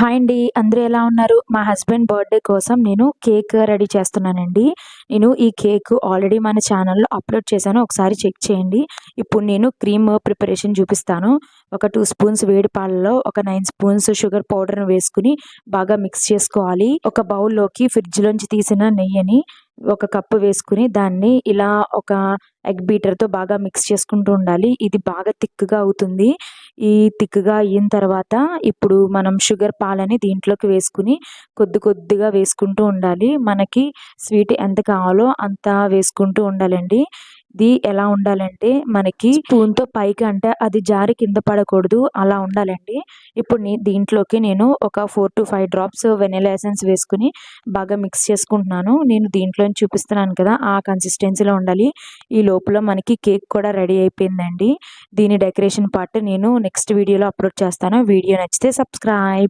Hi అండి. అందరూ ఎలా ఉన్నారు? మా హస్బెండ్ బర్త్‌డే కోసం నేను కేక్ రెడీ చేస్తున్నానండి. నేను ఈ కేక్ ఆల్రెడీ మన ఛానల్‌లో అప్‌లోడ్ చేశాను. ఒకసారి చెక్ చేయండి. ఇప్పుడు నేను క్రీమ్ ప్రిపరేషన్ చూపిస్తాను. ఒక 2 స్పూన్స్ వేడి పాలలో ఒక 9 స్పూన్స్ షుగర్ పౌడర్‌ని వేసుకొని బాగా మిక్స్ చేసుకోవాలి. ఒక బౌల్‌లోకి ఫ్రిడ్జ్‌లోంచి తీసిన నెయ్యిని ఒక కప్పు వేసుకొని దాన్ని ఇలా ఒక ఎగ్ బీటర్‌తో బాగా మిక్స్ చేసుకుంటూ ఉండాలి. ఇది బాగా థిక్‌గా అవుతుంది. ఈ థిక్‌గా అయిన తర్వాత ఇప్పుడు మనం షుగర్ పాలని దీంట్లోకి వేసుకొని కొద్దిగా వేసుకుంటూ ఉండాలి. మనకి స్వీట్ ఎంత కావాలో అంత వేసుకుంటూ ఉండాలండి. ఇది ఎలా ఉండాలంటే మనకి స్పూన్‌తో పైకి అంటే అది జారి కింద పడకూడదు. అలా ఉండాలండి. ఇప్పుడు దీంట్లోకి నేను ఒక 4-5 డ్రాప్స్ వెనిల్లా ఎసెన్స్ వేసుకొని బాగా మిక్స్ చేసుకుంటున్నాను. నేను దీంట్లోని చూపిస్తున్నాను కదా! ఆ కన్సిస్టెన్సీలో ఉండాలి. ఈ లోపల మనకి కేక్ కూడా రెడీ అయిపోయిందండి. దీని డెకరేషన్ పార్ట్ నేను నెక్స్ట్ వీడియోలో అప్‌లోడ్ చేస్తాను. వీడియో నచ్చితే సబ్స్క్రైబ్.